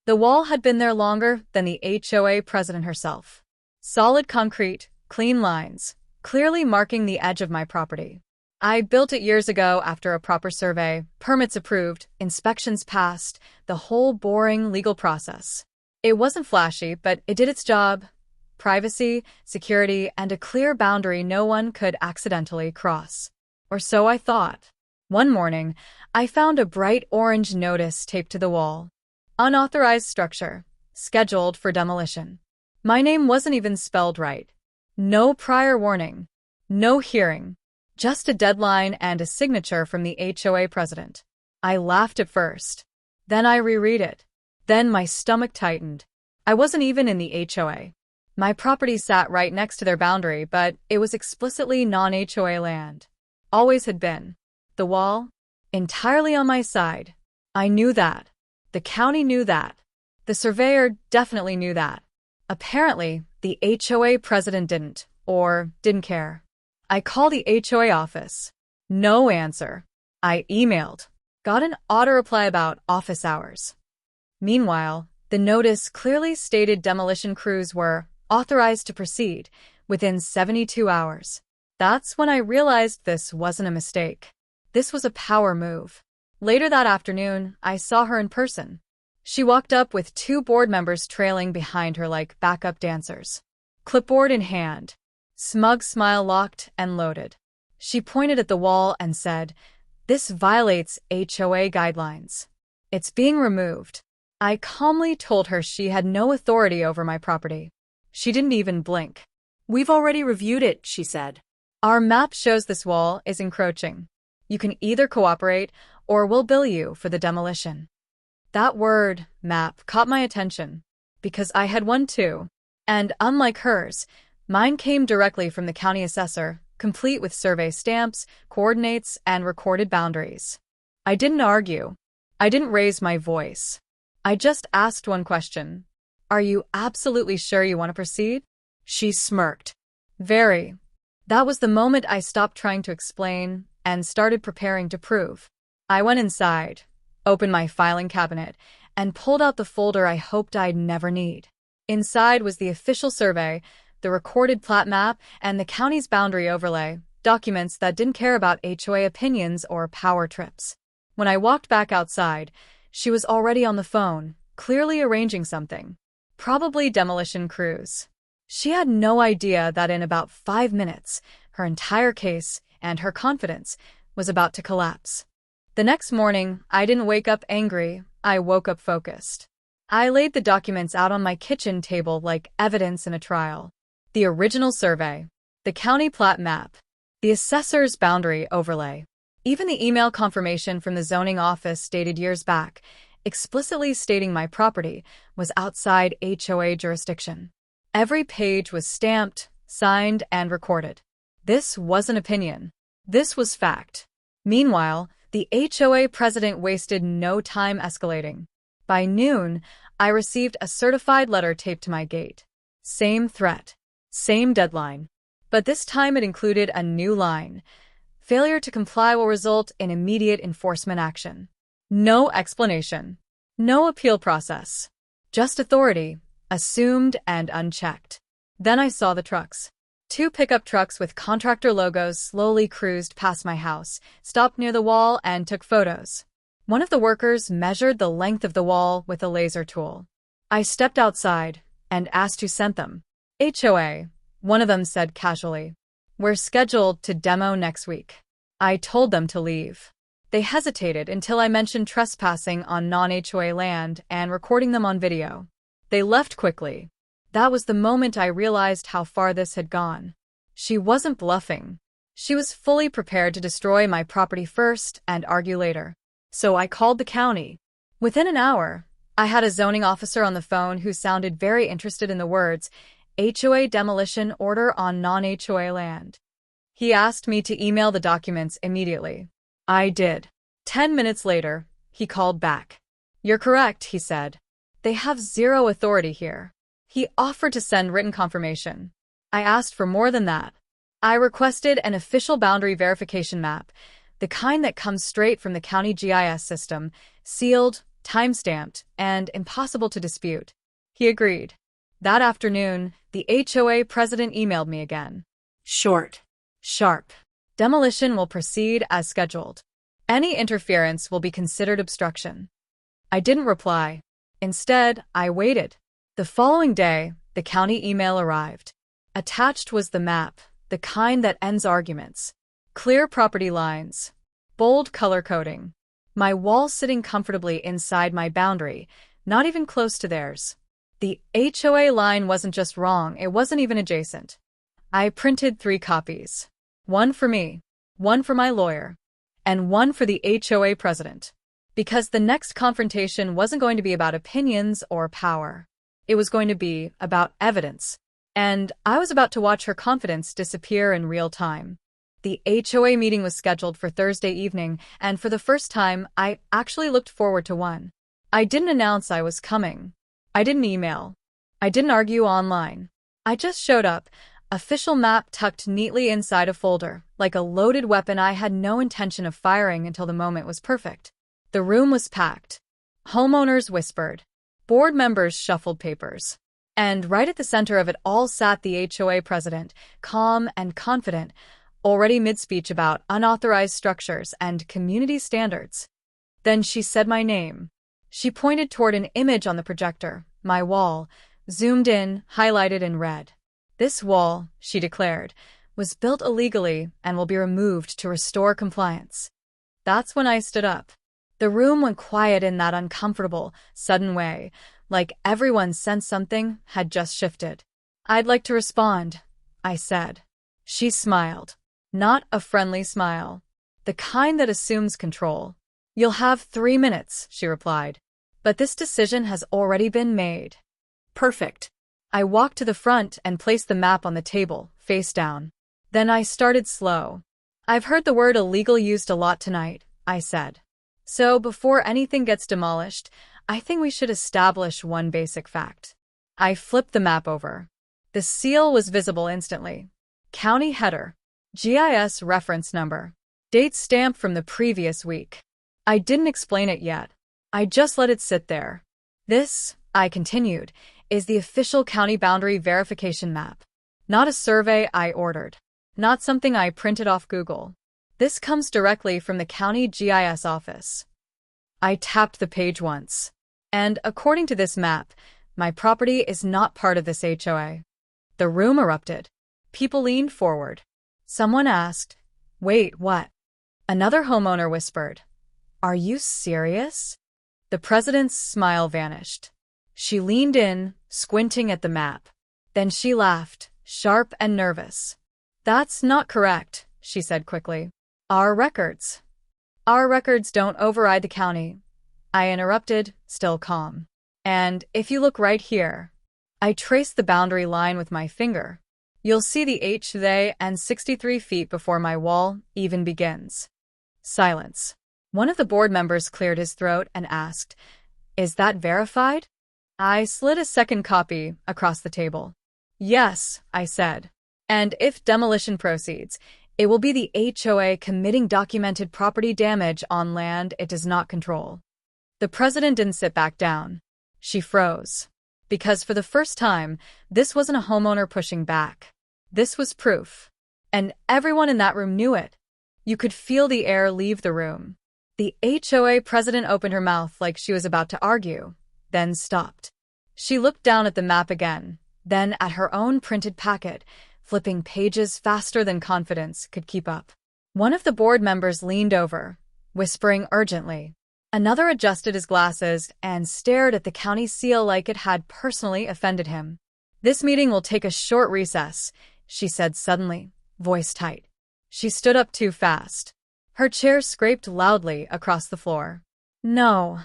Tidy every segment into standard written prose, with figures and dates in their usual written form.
The wall had been there longer than the HOA president herself. Solid concrete, clean lines, clearly marking the edge of my property. I built it years ago after a proper survey, permits approved, inspections passed, the whole boring legal process. It wasn't flashy, but it did its job. Privacy, security, and a clear boundary no one could accidentally cross. Or so I thought. One morning, I found a bright orange notice taped to the wall. Unauthorized structure, scheduled for demolition. My name wasn't even spelled right. No prior warning. No hearing. Just a deadline and a signature from the HOA president. I laughed at first. Then I reread it. Then my stomach tightened. I wasn't even in the HOA. My property sat right next to their boundary, but it was explicitly non-HOA land. Always had been. The wall? Entirely on my side. I knew that. The county knew that. The surveyor definitely knew that. Apparently, the HOA president didn't, or didn't care. I called the HOA office. No answer. I emailed. Got an auto reply about office hours. Meanwhile, the notice clearly stated demolition crews were authorized to proceed within 72 hours. That's when I realized this wasn't a mistake. This was a power move. Later that afternoon, I saw her in person. She walked up with 2 board members trailing behind her like backup dancers. Clipboard in hand. Smug smile locked and loaded. She pointed at the wall and said, "This violates HOA guidelines. It's being removed." I calmly told her she had no authority over my property. She didn't even blink. "We've already reviewed it," she said. "Our map shows this wall is encroaching. You can either cooperate or we'll bill you for the demolition." That word, map, caught my attention, because I had one too. And unlike hers, mine came directly from the county assessor, complete with survey stamps, coordinates, and recorded boundaries. I didn't argue. I didn't raise my voice. I just asked one question. "Are you absolutely sure you want to proceed?" She smirked. "Very." That was the moment I stopped trying to explain and started preparing to prove. I went inside, opened my filing cabinet, and pulled out the folder I hoped I'd never need. Inside was the official survey, the recorded plat map, and the county's boundary overlay, documents that didn't care about HOA opinions or power trips. When I walked back outside, she was already on the phone, clearly arranging something. Probably demolition crews. She had no idea that in about 5 minutes, her entire case and her confidence was about to collapse. The next morning, I didn't wake up angry, I woke up focused. I laid the documents out on my kitchen table like evidence in a trial. The original survey, the county plat map, the assessor's boundary overlay, even the email confirmation from the zoning office dated years back, explicitly stating my property was outside HOA jurisdiction. Every page was stamped, signed, and recorded. This wasn't opinion. This was fact. Meanwhile, the HOA president wasted no time escalating. By noon, I received a certified letter taped to my gate. Same threat. Same deadline. But this time it included a new line. Failure to comply will result in immediate enforcement action. No explanation. No appeal process. Just authority, assumed and unchecked. Then I saw the trucks. 2 pickup trucks with contractor logos slowly cruised past my house, stopped near the wall, and took photos. One of the workers measured the length of the wall with a laser tool. I stepped outside and asked who sent them. HOA, one of them said casually. We're scheduled to demo next week. I told them to leave. They hesitated until I mentioned trespassing on non-HOA land and recording them on video. They left quickly. That was the moment I realized how far this had gone. She wasn't bluffing. She was fully prepared to destroy my property first and argue later. So I called the county. Within an hour, I had a zoning officer on the phone who sounded very interested in the words, HOA demolition order on non-HOA land. He asked me to email the documents immediately. I did. 10 minutes later, he called back. You're correct, he said. They have zero authority here. He offered to send written confirmation. I asked for more than that. I requested an official boundary verification map, the kind that comes straight from the county GIS system, sealed, time-stamped, and impossible to dispute. He agreed. That afternoon, the HOA president emailed me again. Short. Sharp. Demolition will proceed as scheduled. Any interference will be considered obstruction. I didn't reply. Instead, I waited. The following day, the county email arrived. Attached was the map, the kind that ends arguments. Clear property lines. Bold color coding. My wall sitting comfortably inside my boundary, not even close to theirs. The HOA line wasn't just wrong, it wasn't even adjacent. I printed 3 copies. One for me, one for my lawyer, and one for the HOA president. Because the next confrontation wasn't going to be about opinions or power. It was going to be about evidence. And I was about to watch her confidence disappear in real time. The HOA meeting was scheduled for Thursday evening, and for the first time, I actually looked forward to one. I didn't announce I was coming. I didn't email. I didn't argue online. I just showed up, official map tucked neatly inside a folder, like a loaded weapon I had no intention of firing until the moment was perfect. The room was packed. Homeowners whispered. Board members shuffled papers. And right at the center of it all sat the HOA president, calm and confident, already mid-speech about unauthorized structures and community standards. Then she said my name. She pointed toward an image on the projector, my wall, zoomed in, highlighted in red. This wall, she declared, was built illegally and will be removed to restore compliance. That's when I stood up. The room went quiet in that uncomfortable, sudden way, like everyone sensed something had just shifted. I'd like to respond, I said. She smiled. Not a friendly smile. The kind that assumes control. You'll have 3 minutes, she replied. But this decision has already been made. Perfect. I walked to the front and placed the map on the table, face down. Then I started slow. I've heard the word illegal used a lot tonight, I said. So before anything gets demolished, I think we should establish one basic fact. I flipped the map over. The seal was visible instantly. County header. GIS reference number. Date stamped from the previous week. I didn't explain it yet. I just let it sit there. This, I continued, is the official county boundary verification map. Not a survey I ordered. Not something I printed off Google. This comes directly from the county GIS office. I tapped the page once. And according to this map, my property is not part of this HOA. The room erupted. People leaned forward. Someone asked, "Wait, what?" Another homeowner whispered, "Are you serious?" The president's smile vanished. She leaned in, squinting at the map. Then she laughed, sharp and nervous. "That's not correct," she said quickly. Our records don't override the county." I interrupted, still calm. "And if you look right here," I traced the boundary line with my finger. "You'll see the HOA and 63 feet before my wall even begins." Silence. One of the board members cleared his throat and asked, "Is that verified?" I slid a second copy across the table. "Yes," I said. "And if demolition proceeds, it will be the HOA committing documented property damage on land it does not control." The president didn't sit back down. She froze. Because for the first time, this wasn't a homeowner pushing back. This was proof. And everyone in that room knew it. You could feel the air leave the room. The HOA president opened her mouth like she was about to argue, then stopped. She looked down at the map again, then at her own printed packet, flipping pages faster than confidence could keep up. One of the board members leaned over, whispering urgently. Another adjusted his glasses and stared at the county seal like it had personally offended him. "This meeting will take a short recess," she said suddenly, voice tight. She stood up too fast. Her chair scraped loudly across the floor. "No,"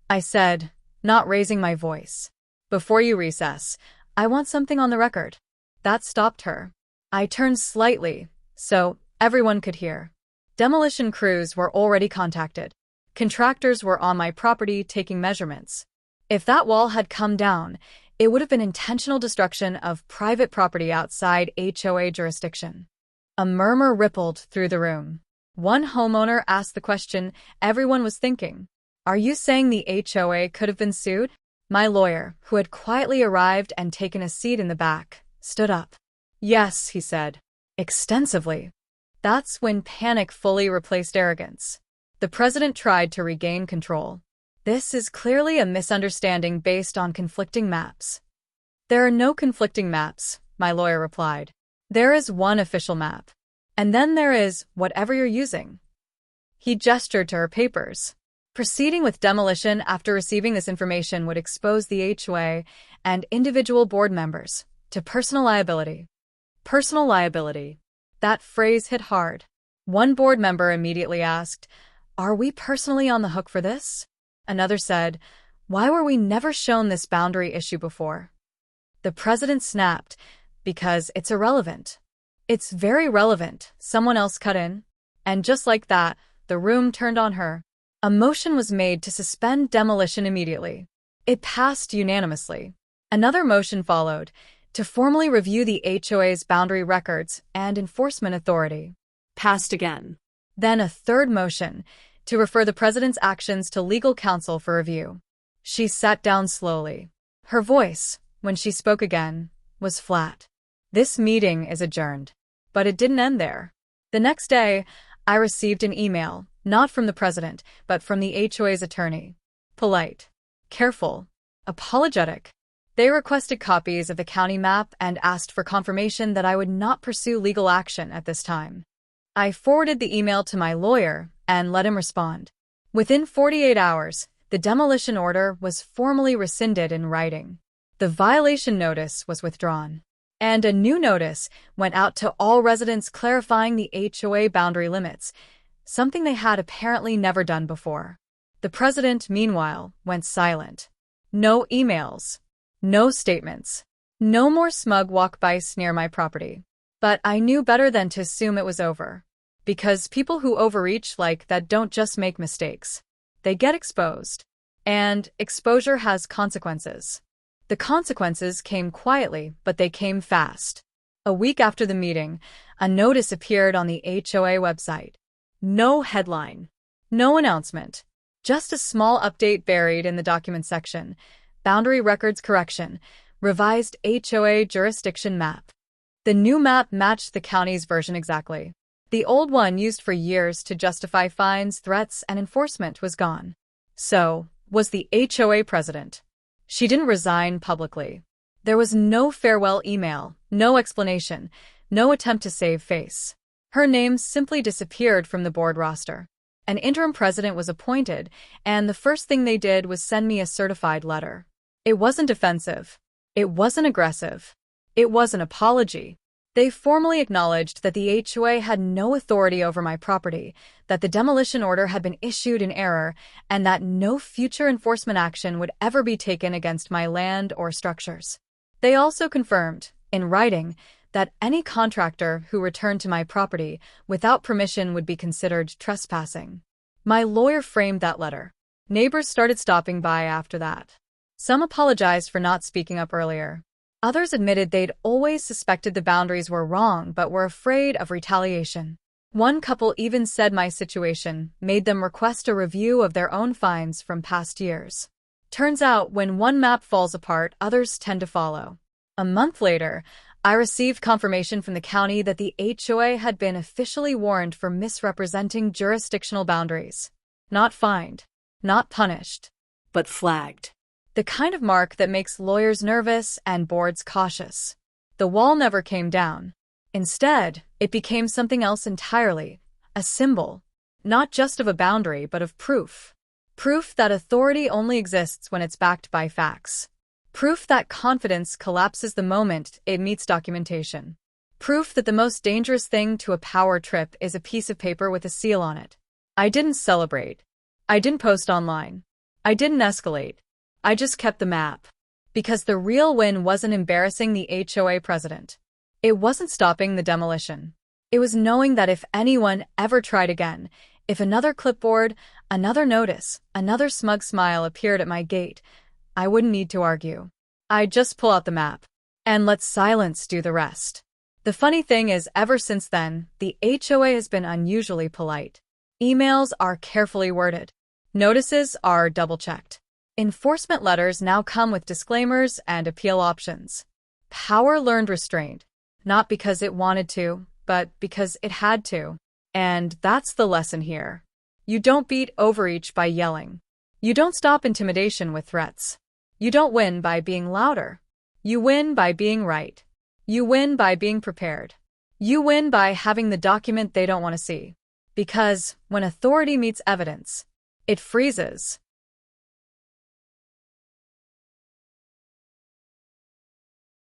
I said, not raising my voice. "Before you recess, I want something on the record." That stopped her. I turned slightly, so everyone could hear. Demolition crews were already contacted. Contractors were on my property taking measurements. If that wall had come down, it would have been intentional destruction of private property outside HOA jurisdiction. A murmur rippled through the room. One homeowner asked the question everyone was thinking. Are you saying the HOA could have been sued? My lawyer, who had quietly arrived and taken a seat in the back, stood up. Yes, he said. Extensively. That's when panic fully replaced arrogance. The president tried to regain control. This is clearly a misunderstanding based on conflicting maps. There are no conflicting maps, my lawyer replied. There is one official map. And then there is whatever you're using. He gestured to her papers. Proceeding with demolition after receiving this information would expose the HOA and individual board members to personal liability. Personal liability. That phrase hit hard. One board member immediately asked, "Are we personally on the hook for this?" Another said, "Why were we never shown this boundary issue before?" The president snapped, "Because it's irrelevant." "It's very relevant," someone else cut in. And just like that, the room turned on her. A motion was made to suspend demolition immediately. It passed unanimously. Another motion followed, to formally review the HOA's boundary records and enforcement authority. Passed again. Then a third motion, to refer the president's actions to legal counsel for review. She sat down slowly. Her voice, when she spoke again, was flat. "This meeting is adjourned." But it didn't end there. The next day, I received an email, not from the president, but from the HOA's attorney. Polite, careful, apologetic. They requested copies of the county map and asked for confirmation that I would not pursue legal action at this time. I forwarded the email to my lawyer and let him respond. Within 48 hours, the demolition order was formally rescinded in writing. The violation notice was withdrawn. And a new notice went out to all residents clarifying the HOA boundary limits, something they had apparently never done before. The president, meanwhile, went silent. No emails. No statements. No more smug walk-bys near my property. But I knew better than to assume it was over. Because people who overreach like that don't just make mistakes. They get exposed. And exposure has consequences. The consequences came quietly, but they came fast. A week after the meeting, a notice appeared on the HOA website. No headline. No announcement. Just a small update buried in the document section. Boundary records correction. Revised HOA jurisdiction map. The new map matched the county's version exactly. The old one used for years to justify fines, threats, and enforcement was gone. So, was the HOA president. She didn't resign publicly. There was no farewell email, no explanation, no attempt to save face. Her name simply disappeared from the board roster. An interim president was appointed, and the first thing they did was send me a certified letter. It wasn't offensive. It wasn't aggressive. It was an apology. They formally acknowledged that the HOA had no authority over my property, that the demolition order had been issued in error, and that no future enforcement action would ever be taken against my land or structures. They also confirmed, in writing, that any contractor who returned to my property without permission would be considered trespassing. My lawyer framed that letter. Neighbors started stopping by after that. Some apologized for not speaking up earlier. Others admitted they'd always suspected the boundaries were wrong but were afraid of retaliation. One couple even said my situation made them request a review of their own fines from past years. Turns out, when one map falls apart, others tend to follow. A month later, I received confirmation from the county that the HOA had been officially warned for misrepresenting jurisdictional boundaries. Not fined. Not punished. But flagged. The kind of mark that makes lawyers nervous and boards cautious. The wall never came down. Instead, it became something else entirely, a symbol, not just of a boundary but of proof. Proof that authority only exists when it's backed by facts. Proof that confidence collapses the moment it meets documentation. Proof that the most dangerous thing to a power trip is a piece of paper with a seal on it. I didn't celebrate. I didn't post online. I didn't escalate. I just kept the map. Because the real win wasn't embarrassing the HOA president. It wasn't stopping the demolition. It was knowing that if anyone ever tried again, if another clipboard, another notice, another smug smile appeared at my gate, I wouldn't need to argue. I'd just pull out the map and let silence do the rest. The funny thing is, ever since then, the HOA has been unusually polite. Emails are carefully worded. Notices are double-checked. Enforcement letters now come with disclaimers and appeal options. Power learned restraint, not because it wanted to, but because it had to. And that's the lesson here. You don't beat overreach by yelling. You don't stop intimidation with threats. You don't win by being louder. You win by being right. You win by being prepared. You win by having the document they don't want to see. Because when authority meets evidence, it freezes.